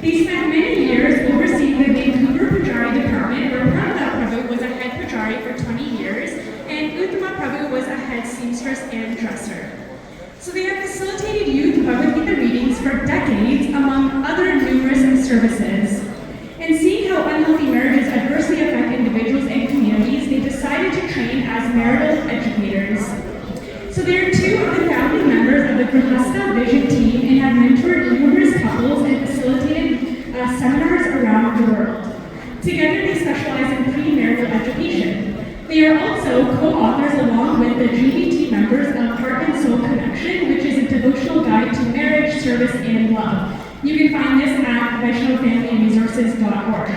They spent many years overseeing the Vancouver Pujari Department, where Pramada Prabhu was a head Pujari for 20 years, and Uttama Prabhu was a head seamstress and dresser. So they have facilitated youth Bhagavad Gita readings for decades, among other numerous services. And seeing how unhealthy marriages adversely affect individuals and communities, they decided to train as marital educators. So they are two of the founding members of the Grihastha Vision team and have mentored numerous couples and facilitated seminars around the world. Together they specialize in premarital education. They are also co-authors along with the GBT members of Heart and Soul Connection, which is a devotional guide to marriage, service, and love. You can find this at VaishnavaFamilyResources.org.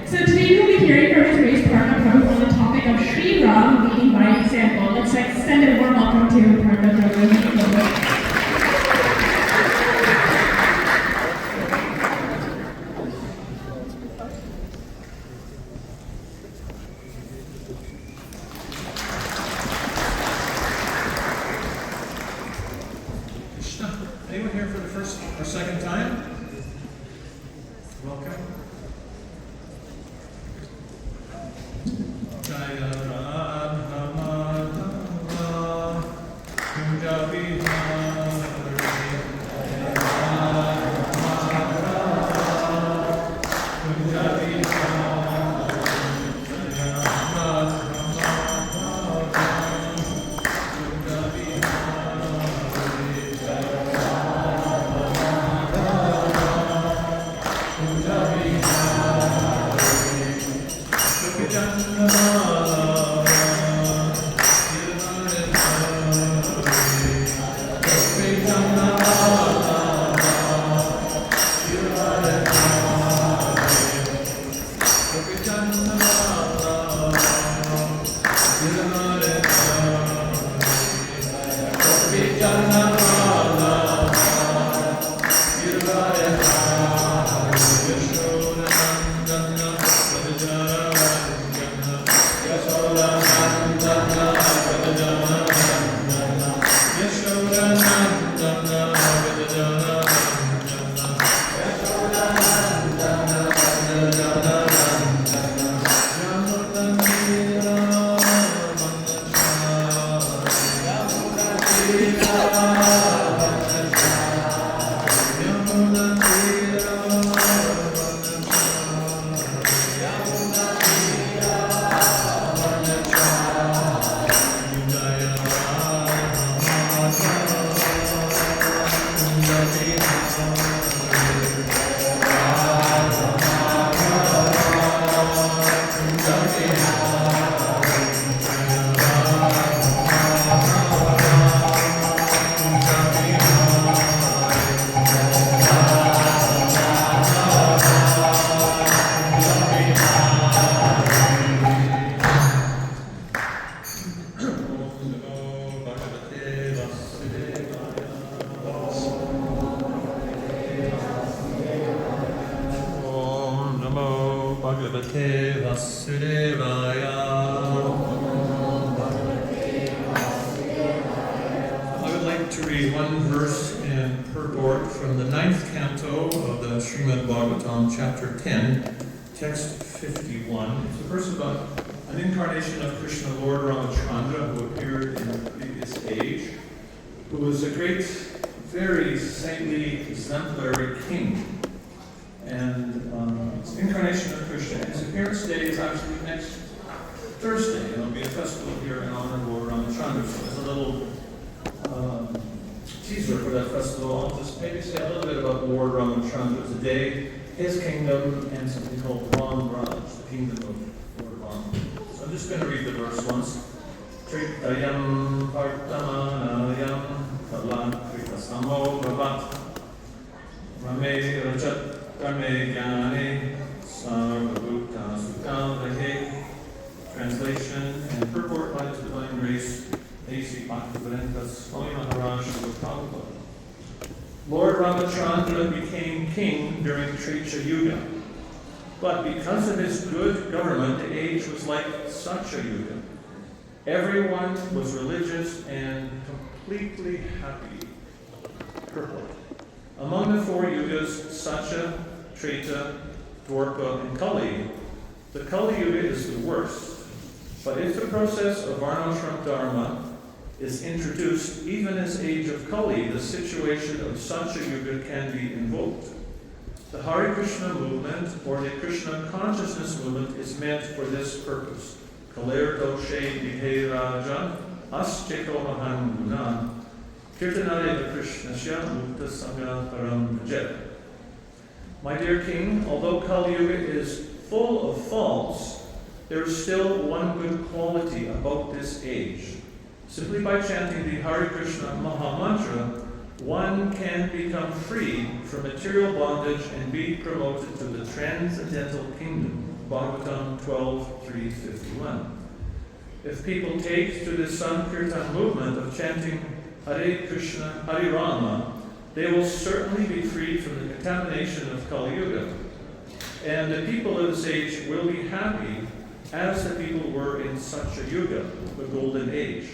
So today we'll be hearing from today's Pramada Prabhu on the topic of Sri Ram leading by example. Let's extend a warm welcome to Pramada Prabhu. Anyone here for the first or second time? Welcome. Jaya Radha Madhava Kunjabi Chapter 10, text 51. It's a verse about an incarnation of Krishna, Lord Ramachandra, who appeared in the previous age, who was a great, very saintly, exemplary king. And it's the incarnation of Krishna. His appearance day is actually next Thursday, and there'll be a festival here in honor of Lord Ramachandra. So there's a little teaser for that festival. I'll just maybe say a little bit about Lord Ramachandra today. His kingdom, and something called Ram Raj, the kingdom of Lord Ram. So I'm just going to read the verse once. Tritayam Vartamanayam Kalakrita Samo Bhavat Rame Rajat Rame Gyane Sarvabhuta Sukam Rahe. Translation and purport by His Divine Grace, A.C. Bhaktivedanta Swami Maharaj Prabhupada. Lord Ramachandra became king during Treta Yuga, but because of his good government, the age was like Satya Yuga. Everyone was religious and completely happy. Purport. Among the four yugas, Satya, Treta, Dwarka, and Kali, the Kali Yuga is the worst. But if the process of Varnashram Dharma is introduced even as age of Kali, the situation of such a yuga can be invoked. The Hare Krishna movement, or the Krishna consciousness movement, is meant for this purpose. Kaler doshe dihe raja ascheko maham guna kirtanare krishnasya mukta sangha param jet. My dear king, although Kali Yuga is full of faults, there is still one good quality about this age. Simply by chanting the Hare Krishna Maha Mantra, one can become free from material bondage and be promoted to the transcendental kingdom. Bhagavatam 12:351. If people take to this Sankirtan movement of chanting Hare Krishna, Hare Rama, they will certainly be freed from the contamination of Kali Yuga. And the people of this age will be happy as the people were in such a yuga, the golden age.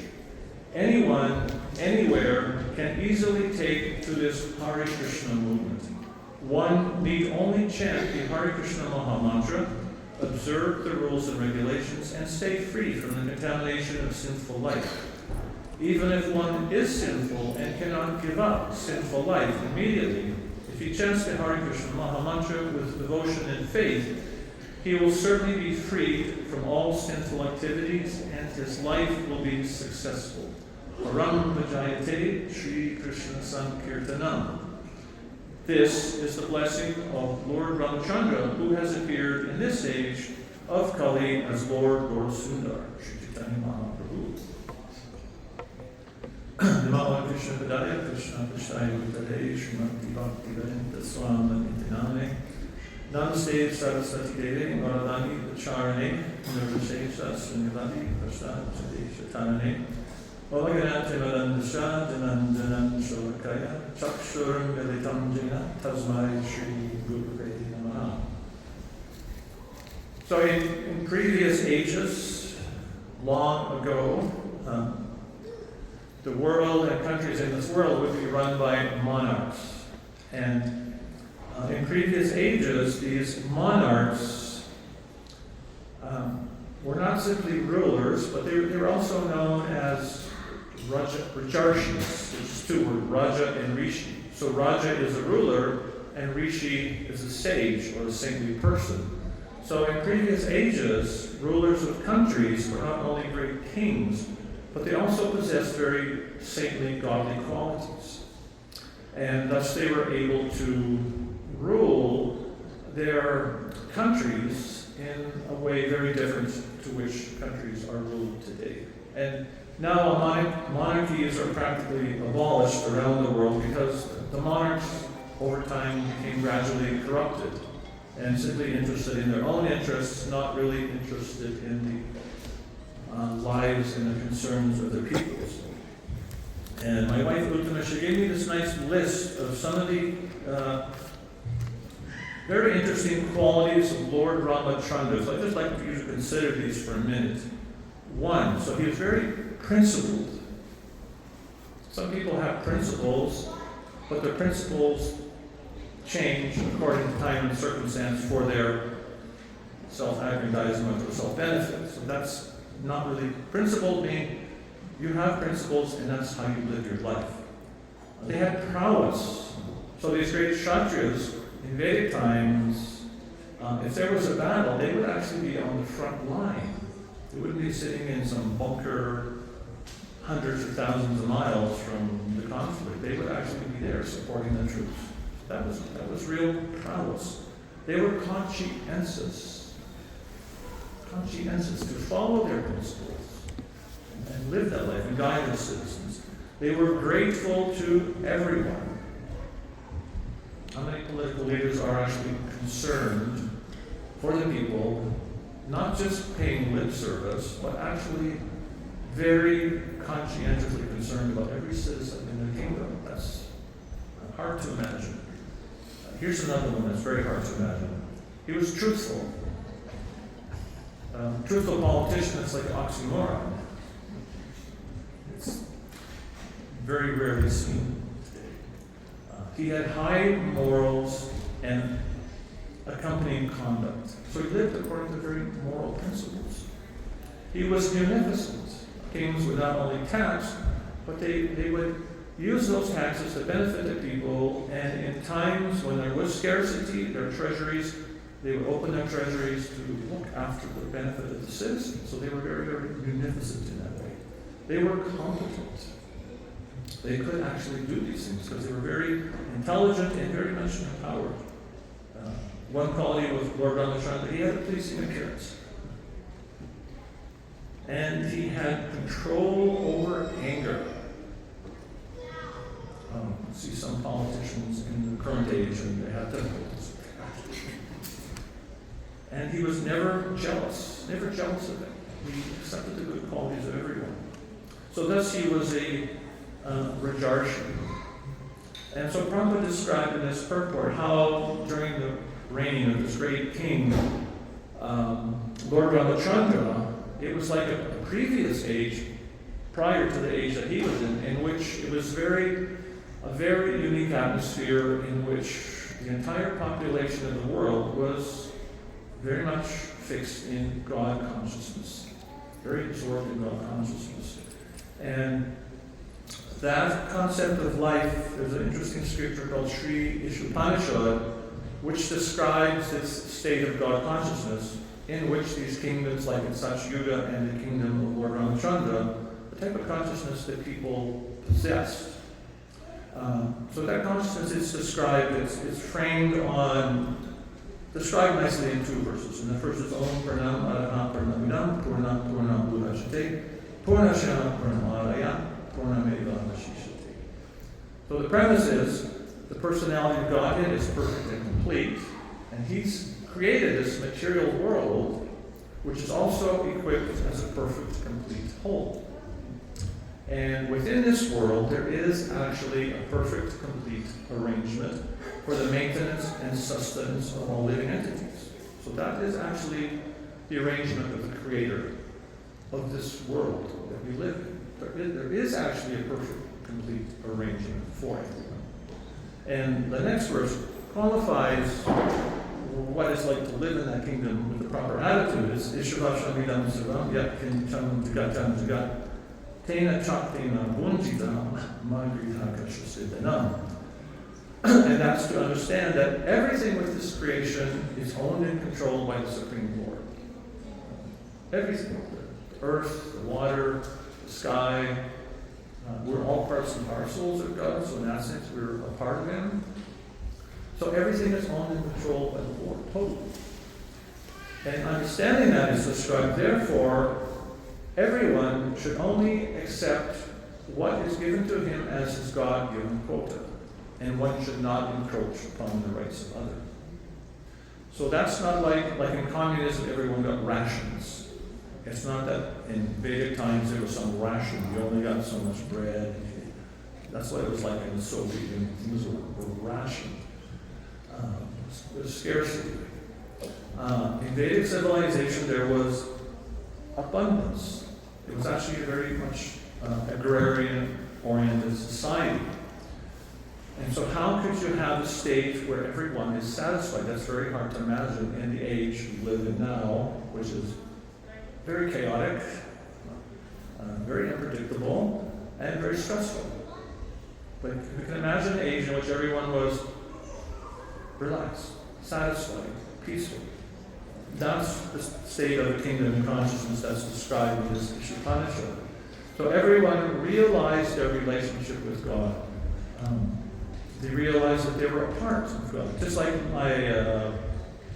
Anyone, anywhere, can easily take to this Hare Krishna movement. One need only chant the Hare Krishna Maha Mantra, observe the rules and regulations, and stay free from the contamination of sinful life. Even if one is sinful and cannot give up sinful life immediately, if he chants the Hare Krishna Maha Mantra with devotion and faith, he will certainly be freed from all sinful activities and his life will be successful. Param Vajayate Shri Krishna Sankirtanam. This is the blessing of Lord Ramachandra, who has appeared in this age of Kali as Lord Sundar, Shri Chaitanya Mahaprabhu. Namo Krishna Padaya Krishna Krishnaya Bhutale Srimati Bhakti Vedanta Swami Nitinane Namaste Saraswati Devi Varadani Acharane Nirvishesha Srinivadi Prasad Sadesha Tarane Omaganate Madandasha Dinandanan Sholakaya Chakshuram Militam Jina Tasmai Shri Gurave Namaha. So in previous ages, long ago, the world and countries in this world would be run by monarchs. And in previous ages, these monarchs were not simply rulers, but they were also known as Rajarshis, which is two words, Raja and Rishi. So Raja is a ruler, and Rishi is a sage or a saintly person. So in previous ages, rulers of countries were not only great kings, but they also possessed very saintly, godly qualities. And thus they were able to rule their countries in a way very different to which countries are ruled today. And now monarchies are practically abolished around the world because the monarchs over time became gradually corrupted and simply interested in their own interests, not really interested in the lives and the concerns of their peoples. And my wife Uttama, she gave me this nice list of some of the very interesting qualities of Lord Ramachandra. So I'd just like you to consider these for a minute. One, so he was very principled. Some people have principles, but their principles change according to time and circumstance for their self-aggrandizement or self-benefit. So that's not really principled, meaning you have principles and that's how you live your life. They had prowess. So these great Kshatriyas in Vedic times, if there was a battle, they would actually be on the front line. They wouldn't be sitting in some bunker hundreds of thousands of miles from the conflict. They would actually be there supporting the troops. That was real prowess. They were conscientious to follow their principles and live that life and guide their citizens. They were grateful to everyone. How many political leaders are actually concerned for the people, not just paying lip service, but actually very conscientiously concerned about every citizen in their kingdom? That's hard to imagine. Here's another one that's very hard to imagine. He was truthful. Truthful politician, it's like an oxymoron. It's very rarely seen today. He had high morals and accompanying conduct. So he lived according to very moral principles. He was munificent. Kings would not only tax, but they would use those taxes to benefit the people, and in times when there was scarcity, their treasuries, they would open their treasuries to look after the benefit of the citizens. So they were very, very munificent in that way. They were competent. They could actually do these things because they were very intelligent and very much empowered. One quality with Lord Ramachandra, he had a pleasing appearance. And he had control over anger. See some politicians in the current age, and they have difficulties. And he was never jealous of them. He accepted the good qualities of everyone. So thus he was a Rajarshi. And so Prabhupada described in his purport how during the reign of this great king, Lord Ramachandra, it was like a previous age prior to the age that he was in which it was a very unique atmosphere in which the entire population of the world was very much fixed in God consciousness, very absorbed in God consciousness. And that concept of life, there's an interesting scripture called Sri Ishupanishad, which describes this state of God consciousness in which these kingdoms, like in Satyuga and the kingdom of Lord Ramachandra, the type of consciousness that people possessed. So that consciousness is described, it's framed described nicely in two verses. And the first is Om Purnam Araham Purnamidam Purnam Purnam Budhachate Purnasham Purnamaraya Purnameva Vashishate. So the premise is the personality of Godhead is perfect and complete, and He's created this material world which is also equipped as a perfect, complete whole. And within this world, there is actually a perfect, complete arrangement for the maintenance and sustenance of all living entities. So that is actually the arrangement of the Creator of this world that we live in. There is actually a perfect, complete arrangement for everyone. And the next verse qualifies what it's like to live in that kingdom with the proper attitude. It's Ishvashamidam Savam Yatkin Cham Jagatam Jagat. Tena Chaktina Bunjita Magrita Kashusidanam. And that's to understand that everything with this creation is owned and controlled by the Supreme Lord. Everything. The earth, the water, the sky. We're all parts and parcels of God, so in that sense we're a part of Him. So everything is owned and controlled by the Lord, totally. And understanding that is described, therefore, everyone should only accept what is given to him as his God-given quota, and one should not encroach upon the rights of others. So that's not like in communism, everyone got rations. It's not that in Vedic times there was some ration, you only got so much bread. That's what it was like in the Soviet Union. Things were rationed. There was scarcity. In Vedic civilization, there was abundance. It was actually a very much agrarian-oriented society. And so how could you have a state where everyone is satisfied? That's very hard to imagine in the age we live in now, which is very chaotic, very unpredictable, and very stressful. But you can imagine an age in which everyone was relaxed, satisfied, peaceful. That's the state of the kingdom and consciousness that's described in this Upanishad. So everyone realized their relationship with God. They realized that they were a part of God. Just like my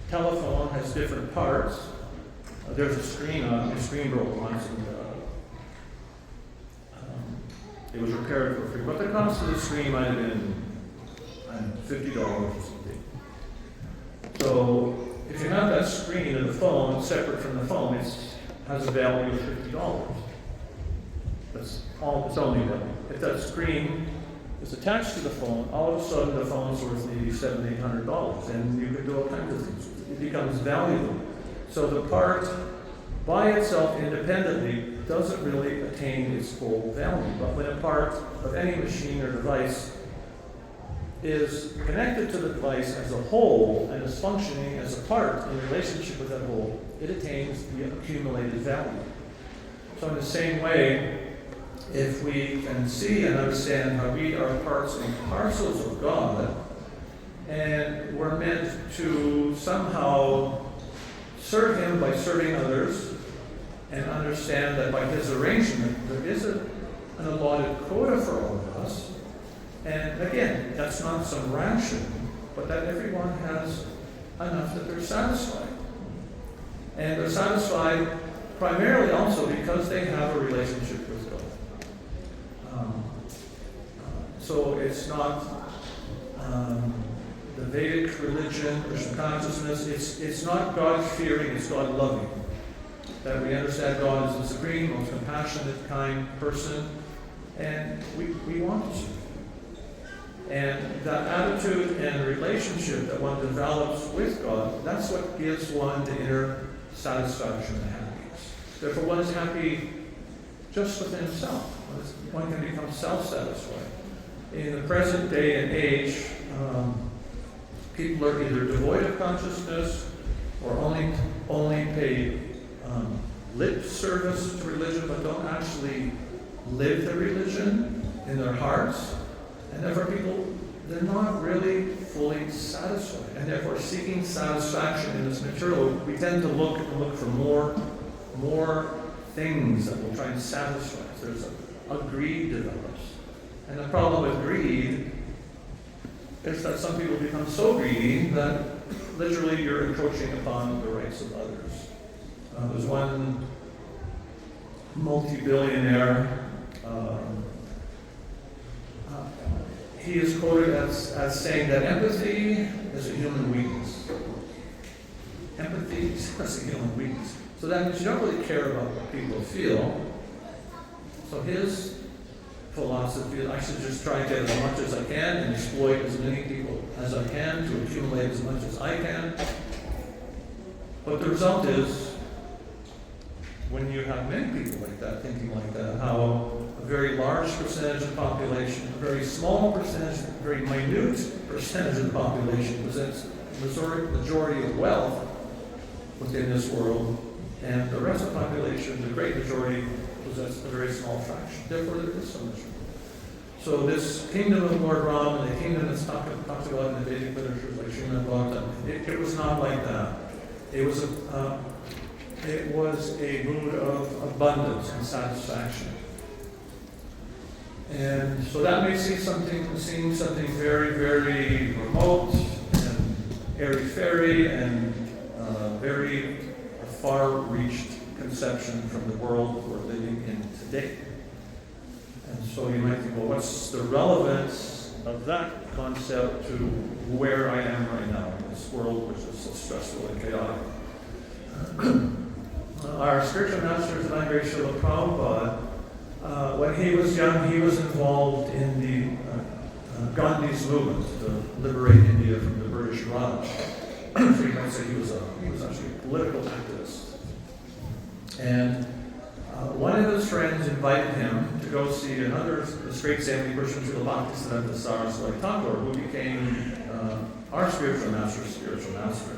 telephone has different parts. There's a screen on it. The screen broke once, and it was repaired for free. But the cost of the screen might have been $50 or something. So if you have that screen of the phone separate from the phone, it has a value of $50. That's all its only value. If that screen is attached to the phone, all of a sudden the phone's worth maybe $700, $800, and you can do all kinds of things with it. It becomes valuable. So the part by itself independently doesn't really attain its full value. But when a part of any machine or device is connected to the device as a whole and is functioning as a part in relationship with that whole, it attains the accumulated value. So in the same way, if we can see and understand how we are parts and parcels of God, and we're meant to somehow serve Him by serving others, and understand that by His arrangement, there is an allotted quota for all of us. And again, that's not some ration, but that everyone has enough that they're satisfied. And they're satisfied primarily also because they have a relationship with God. So it's not the Vedic religion, Krishna consciousness, it's not God-fearing, it's God-loving. That we understand God as the supreme, most compassionate, kind person, and we want to. And that attitude and relationship that one develops with God, that's what gives one the inner satisfaction and happiness. Therefore, one is happy just within himself. One can become self-satisfied. In the present day and age, people are either devoid of consciousness or only pay lip service to religion, but don't actually live the religion in their hearts. And therefore people, they're not really fully satisfied. And therefore seeking satisfaction in this material, we tend to look for more things that will try and satisfy us. There's a greed develops. And the problem with greed is that some people become so greedy that literally you're encroaching upon the rights of others. There's one multi-billionaire, he is quoted as saying that empathy is a human weakness. Empathy is a human weakness. So that means you don't really care about what people feel. So his philosophy is I should just try and get as much as I can and exploit as many people as I can to accumulate as much as I can. But the result is, when you have many people like that, thinking like that, how a very large percentage of the population, a very small percentage, a very minute percentage of the population possess the majority of wealth within this world, and the rest of the population, the great majority, possess a very small fraction. Therefore, there is so much. So this kingdom of Lord Ram and the kingdom that's talked about in the Vedic literatures like Srimad Bhagavatam, it was not like that. It was a mood of abundance and satisfaction. And so that may seem something very, very remote and airy-fairy and very far-reached conception from the world we're living in today. And so you might think, well, what's the relevance of that concept to where I am right now in this world which is so stressful and chaotic? Our spiritual master, Sri Srila Prabhupada, when he was young, he was involved in the Gandhi's movement to liberate India from the British Raj. So you might say he was actually a political activist. And one of his friends invited him to go see this great saintly person, Srila Bhaktisiddhanta Saraswati Thakur, who became our spiritual master.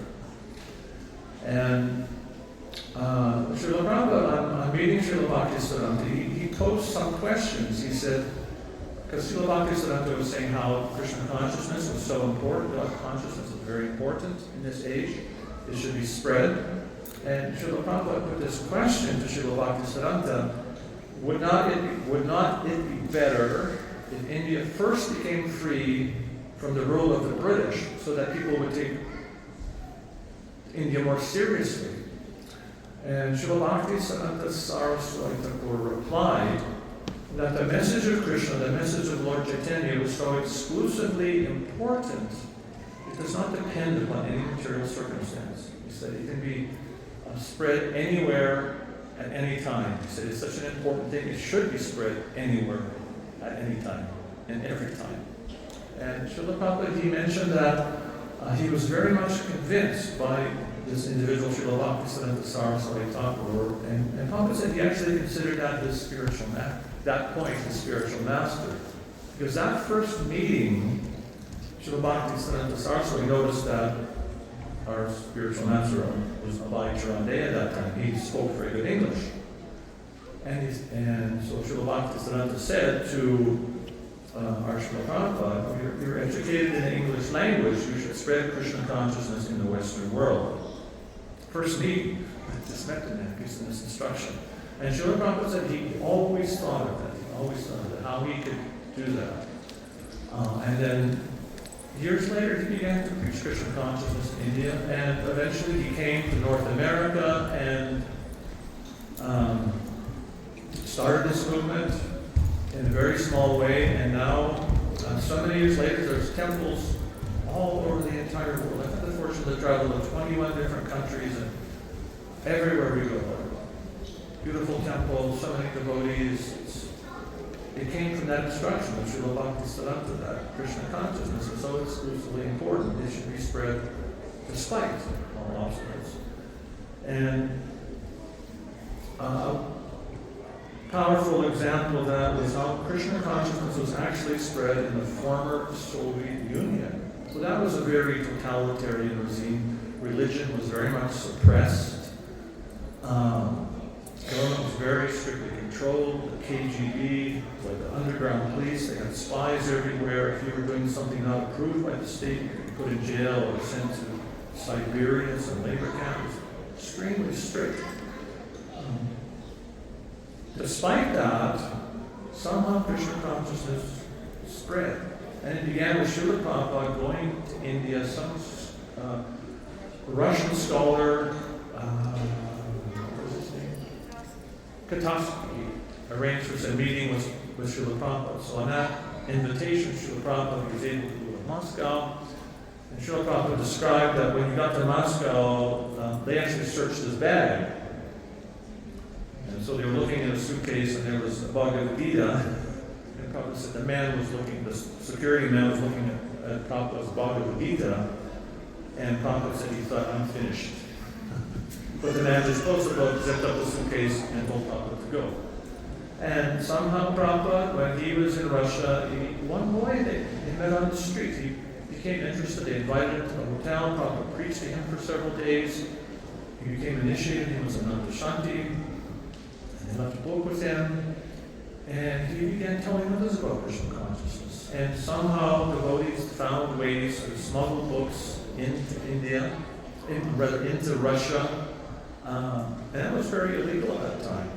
And Srila Prabhupada, on meeting Srila Bhaktisiddhanta, he posed some questions. He said, because Srila Bhaktisiddhanta was saying how Krishna consciousness was so important, God consciousness is very important in this age, it should be spread. And Srila Prabhupada put this question to Srila Bhaktisiddhanta, would not it be better if India first became free from the rule of the British so that people would take India more seriously? And Srila Bhaktisiddhanta Saraswati Thakur replied that the message of Krishna, the message of Lord Chaitanya, was so exclusively important, it does not depend upon any material circumstance. He said it can be spread anywhere at any time. He said it's such an important thing, it should be spread anywhere at any time and every time. And Srila Prabhupada, he mentioned that he was very much convinced by this individual, Srila Bhaktisiddhanta Saraswati Thakur, and Prabhupada said he actually considered that his spiritual master. Because that first meeting, Srila Bhaktisiddhanta Saraswati noticed that our spiritual master was Abhay Charanday at that time. He spoke very good English. And so Srila Bhaktisiddhanta said to our Srila Prabhupada, you're educated in the English language, you should spread Krishna consciousness in the Western world. First meet, I just met him and gives him this instruction. And Srila Prabhupada said he always thought of that. He always thought of that, how he could do that. And then years later, he began to preach Krishna consciousness in India, and eventually he came to North America and started this movement in a very small way. And now, so many years later, there's temples all over the entire world. I've had the fortune to travel to 21 different countries, and everywhere we go, beautiful temples, so many devotees. It came from that instruction of Srila Bhaktisiddhanta, that Krishna consciousness is so exclusively important, it should be spread despite all obstacles. And a powerful example of that was how Krishna consciousness was actually spread in the former Soviet Union. So that was a very totalitarian regime. Religion was very much suppressed. Government was very strictly controlled. The KGB, like the underground police, they had spies everywhere. If you were doing something not approved by the state, you could be put in jail or sent to Siberia, some labor camps. Extremely strict. Despite that, somehow Krishna consciousness spread. And it began with Srila Prabhupada going to India. Some Russian scholar, Katasky, arranged for a meeting with Srila Prabhupada. So on that invitation, Srila Prabhupada was able to go to Moscow. And Srila Prabhupada described that when he got to Moscow, they actually searched his bag. And so they were looking in a suitcase, and there was a Bhagavad Gita. And Prabhupada said the security man was looking at Prabhupada's Bhagavad Gita. And Prabhupada said he thought, I'm finished. But the man just closed the book, zipped up the suitcase, and told Prabhupada to go. And somehow Prabhupada, when he was in Russia, one boy they met on the street. He became interested. They invited him to the hotel. Prabhupada preached to him for several days. He became initiated. He was a Nandashanti. And they left a book with him. And he began telling others about Krishna consciousness. And somehow devotees found ways to smuggle books into India, into Russia. And that was very illegal at that time.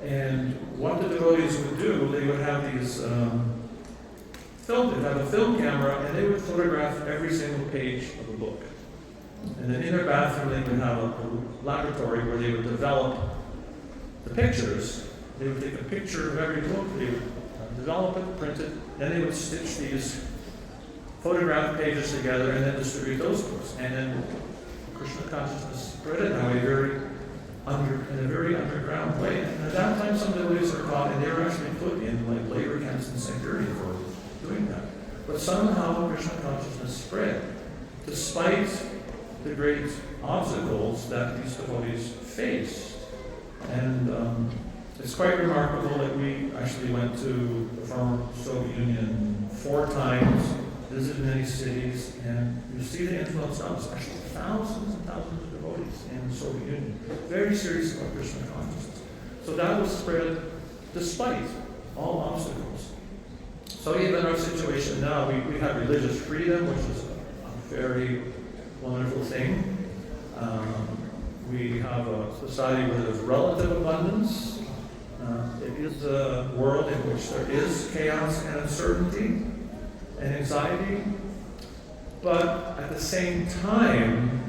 And what the devotees would do, they would have these they'd have a film camera, and they would photograph every single page of the book. And then in their bathroom, they would have a laboratory where they would develop the pictures. They would take a picture of every book, they would develop it, print it, then they would stitch these photographed pages together and then distribute those books. And then Krishna consciousness spread it that way, in a very underground way. And at that time, some devotees were caught, and they were actually put in like labor camps in Siberia for doing that. But somehow Krishna consciousness spread, despite the great obstacles that these devotees faced. And it's quite remarkable that we actually went to the former Soviet Union 4 times, visited many cities, and you see the influence of especially thousands and thousands of devotees in the Soviet Union. Very serious about Krishna consciousness. So that was spread despite all obstacles. So even our situation now, we have religious freedom, which is a very wonderful thing. We have a society where there's relative abundance. It is a world in which there is chaos and uncertainty and anxiety. But at the same time,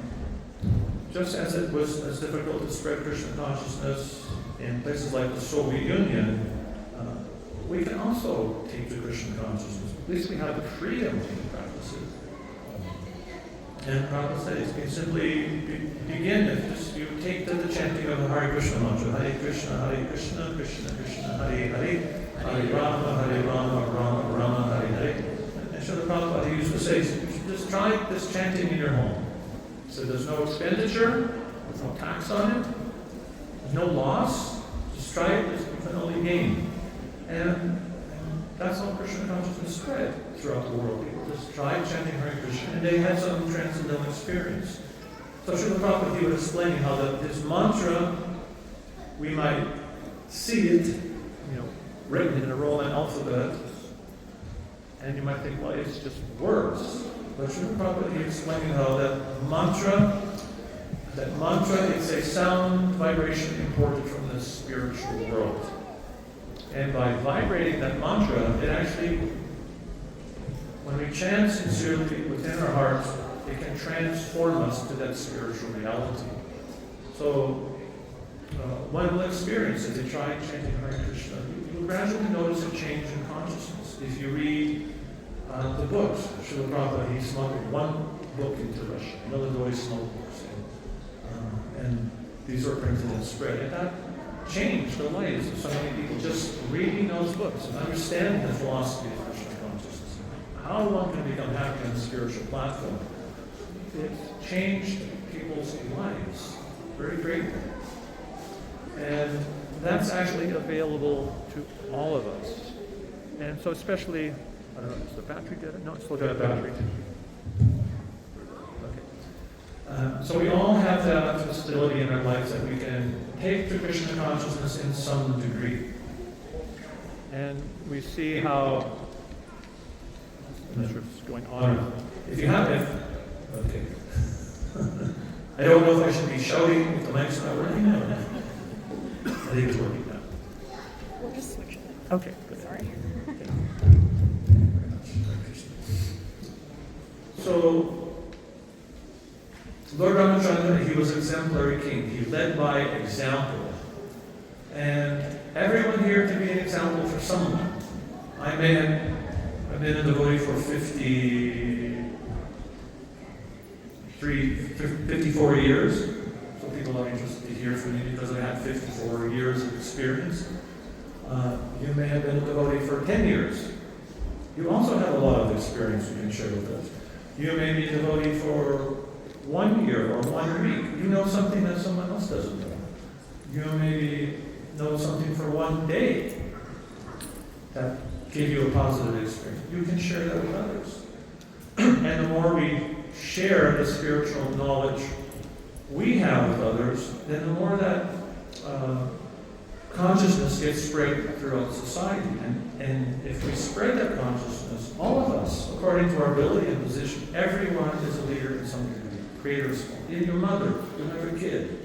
just as it was as difficult to spread Krishna consciousness in places like the Soviet Union, we can also take to Krishna consciousness. At least we have the freedom to practice it. And Prabhupada says you can simply begin if you take the chanting of the Hare Krishna mantra, Hare Krishna, Krishna Krishna, Hare Hare, Hare Rama, Rama Rama, Hare Hare. And Srila Prabhupada used to say, you should just try this chanting in your home. So there's no expenditure, there's no tax on it, there's no loss. Just try it, you can only gain. And that's how Krishna consciousness spread. throughout the world. People just tried chanting Hare Krishna, and they had some transcendental experience. So Srila Prabhupada, he was explaining how that his mantra, we might see it, written in a Roman alphabet, and you might think, well, it's just words. But Srila Prabhupada, he explaining how that mantra is a sound vibration imported from the spiritual world. And by vibrating that mantra, it actually, when we chant sincerely within our hearts, it can transform us to that spiritual reality. So, one will experience, if they try chanting Hare Krishna, you'll gradually notice a change in consciousness. If you read the books, Srila Prabhupada, he smuggled one book into Russia, another way smuggled books in. And these were printed and spread. And that changed the lives of so many people, just reading those books and understanding the philosophy of Krishna consciousness. How one can become happy on a spiritual platform. It changed people's lives very greatly. And that's actually available to all of us. And so especially, I don't know, is the battery dead? No, it's still got a battery. Okay. So we all have that facility in our lives that we can take to Krishna consciousness in some degree. And we see how, I'm not sure if it's going on. If you have it, okay. I don't know if I should be shouting if the mic's not working now. I think it's working now. We'll just switch it. Okay, good. Sorry. So, Lord Ramachandra, he was exemplary king. He led by example. And everyone here can be an example for someone. I've been a devotee for 54 years. So people are interested to hear from me because I had 54 years of experience. You may have been a devotee for 10 years. You also have a lot of experience you can share with us. You may be a devotee for 1 year or 1 week. You know something that someone else doesn't know. You maybe know something for 1 day that gave you a positive experience. You can share that with others. And the more we share the spiritual knowledge we have with others, then the more that consciousness gets spread throughout society. And if we spread that consciousness, all of us, according to our ability and position, everyone is a leader in some degree. Creator is small. Even your mother, you have a kid.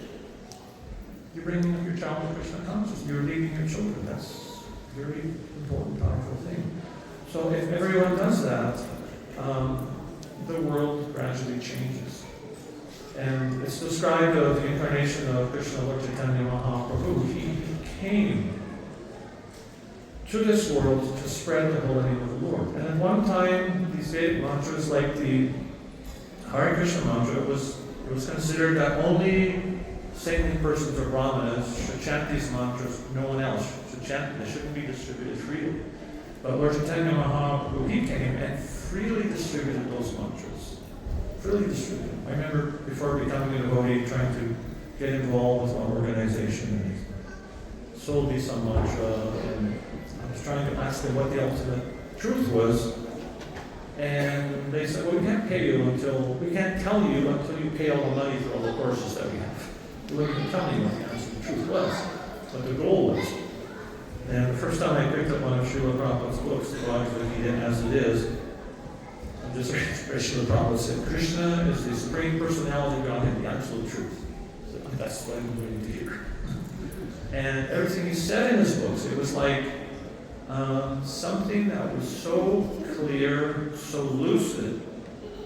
You're bringing up your child to Krishna consciousness. You're leading your children. That's a very important, powerful thing. So if everyone does that, the world gradually changes. And it's described of the incarnation of Krishna Lord Chaitanya Mahaprabhu. He came to this world to spread the holy name of the Lord. And at one time, these Vedic mantras, like the Hare Krishna mantra, it was considered that only saintly persons or brahmanas should chant these mantras. No one else should chant them. They shouldn't be distributed freely. But Lord Chaitanya Mahaprabhu, he came and freely distributed those mantras. Freely distributed them. I remember before becoming a devotee trying to get involved with one organization, and sold me some mantra, and I was trying to ask them what the ultimate truth was. And they said, well, we can't tell you until you pay all the money for all the courses that we have. We wouldn't tell you what the truth was, what the goal was. And the first time I picked up one of Srila Prabhupada's books, the Bhagavad Gita as it is, I'm just Srila Prabhupada said, Krishna is the Supreme Personality of God and the absolute truth. So that's what I'm going to hear. And everything he said in his books, it was like something that was so clear, so lucid.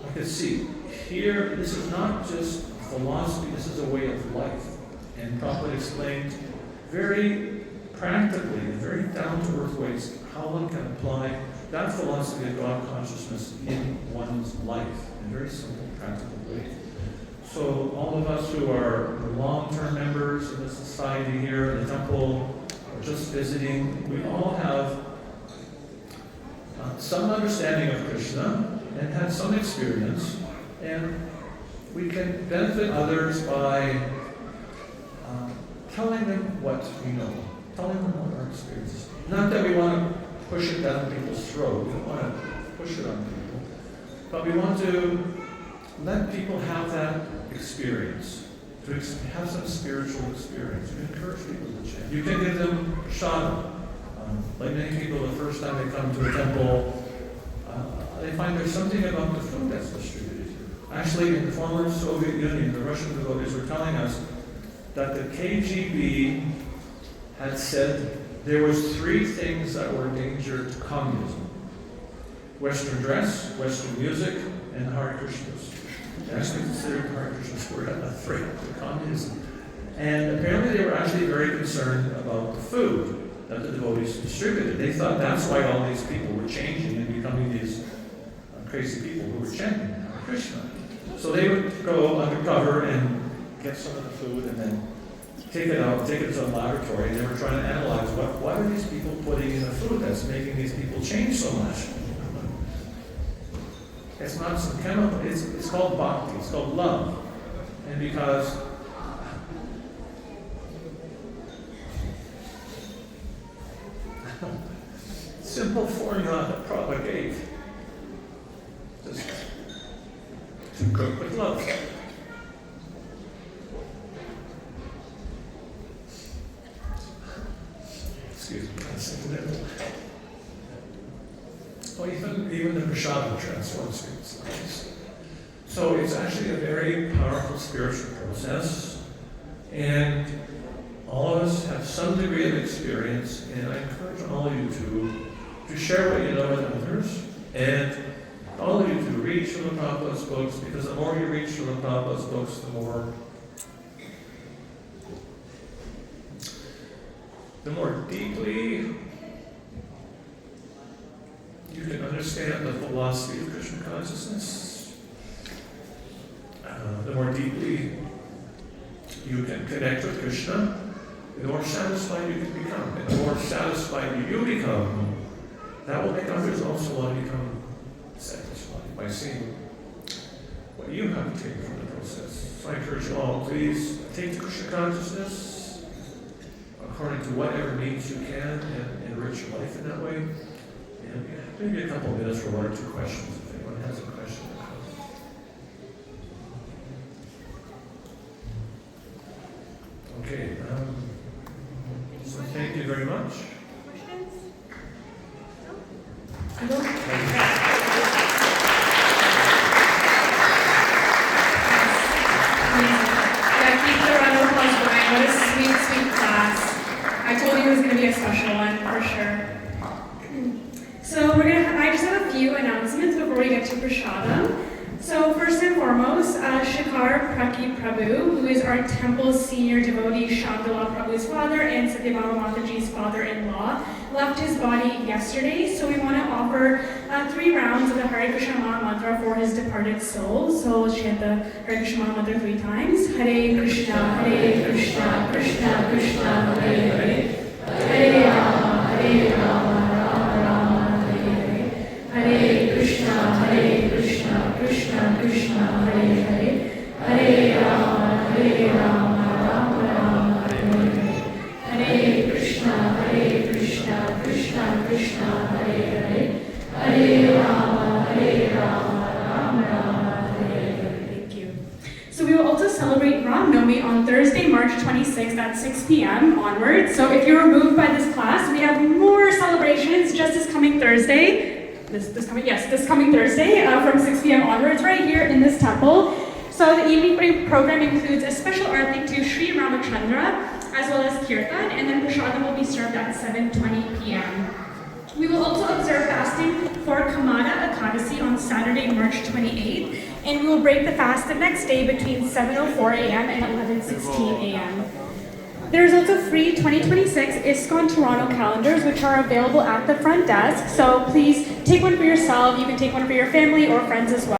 I could see here, this is not just philosophy, this is a way of life. And Prabhupada explained very practically, in very down-to-earth ways, how one can apply that philosophy of God consciousness in one's life in a very simple, practical way. So all of us who are long-term members in the society here in the temple, or just visiting, we all have some understanding of Krishna and had some experience, and we can benefit others by telling them what we know, telling them what our experience is. Not that we want to push it down people's throat. We don't want to push it on people. But we want to let people have that experience, to have some spiritual experience. We encourage people to chant. You can give them prashadam. Like many people, the first time they come to a temple, they find there's something about the food that's distributed here. Actually, in the former Soviet Union, the Russian devotees were telling us that the KGB had said there was 3 things that were a danger to communism: Western dress, Western music, and Hare Krishnas. They actually considered Hare Krishnas were a threat to communism. And apparently they were actually very concerned about the food that the devotees distributed. They thought that's why all these people were changing and becoming these crazy people who were chanting Hare Krishna. So they would go undercover and get some of the food and then take it out, take it to a laboratory, and they were trying to analyze what are these people putting in the food that's making these people change so much. It's not some chemical, it's called bhakti, it's called love. And because simple formula that Prabhupada gave, just to cook with love. Excuse me, that's accidental. Well, even the prashadam transforms people's lives. So it's actually a very powerful spiritual process, and all of us have some degree of experience, and I encourage all of you to share what you know with others, and all of you to read Srila Prabhupada's books, because the more you read Srila Prabhupada's books, the more deeply you can understand the philosophy of Krishna consciousness. The more deeply you can connect with Krishna, the more satisfied you can become. And the more satisfied you become, that will make others also want to become satisfied by seeing what you have taken from the process. So I encourage you all, please take the Krishna consciousness according to whatever means you can and enrich your life in that way. And maybe a couple of minutes for 1 or 2 questions if anyone has a question. Okay, so thank you very much. Questions? Yeah, keep the round of applause going. What a sweet, sweet class. I told you it was going to be a special one, for sure. So I just have a few announcements before we get to Prashadam. So first and foremost, Shikhar Praki Prabhu, who is our temple's senior devotee, Shandala Prabhu's father and Satyabhama Mataji's father-in-law, left his body yesterday. So we want to offer 3 rounds of the Hare Krishna Maha Mantra for his departed soul. So we'll chant the Hare Krishna Maha Mantra 3 times. Hare Krishna, Krishna Krishna, Hare Hare, Hare Rama, Rama Rama, Hare Krishna, Krishna Krishna, Hare Hare, Hare Rama, Rama Rama, Hare Hare, Hare Krishna, Krishna Krishna, Hare Hare, Hare Rama, Rama Rama, Hare Hare. Thank you. So we will also celebrate Ram Navami on Thursday, March 26th at 6 p.m. onwards. So if you were moved by this class, we have more celebrations just this coming Thursday. This coming Thursday from 6 p.m. onwards right here in this temple. So the evening program includes a special arati to Sri Ramachandra as well as Kirtan, and then Prashadam will be served at 7:20 p.m. We will also observe fasting for Kamada Ekadasi on Saturday, March 28th, and we will break the fast the next day between 7:04 a.m. and 11:16 a.m. There's also free 2026 Iskcon Toronto calendars, which are available at the front desk. So please take one for yourself. You can take one for your family or friends as well.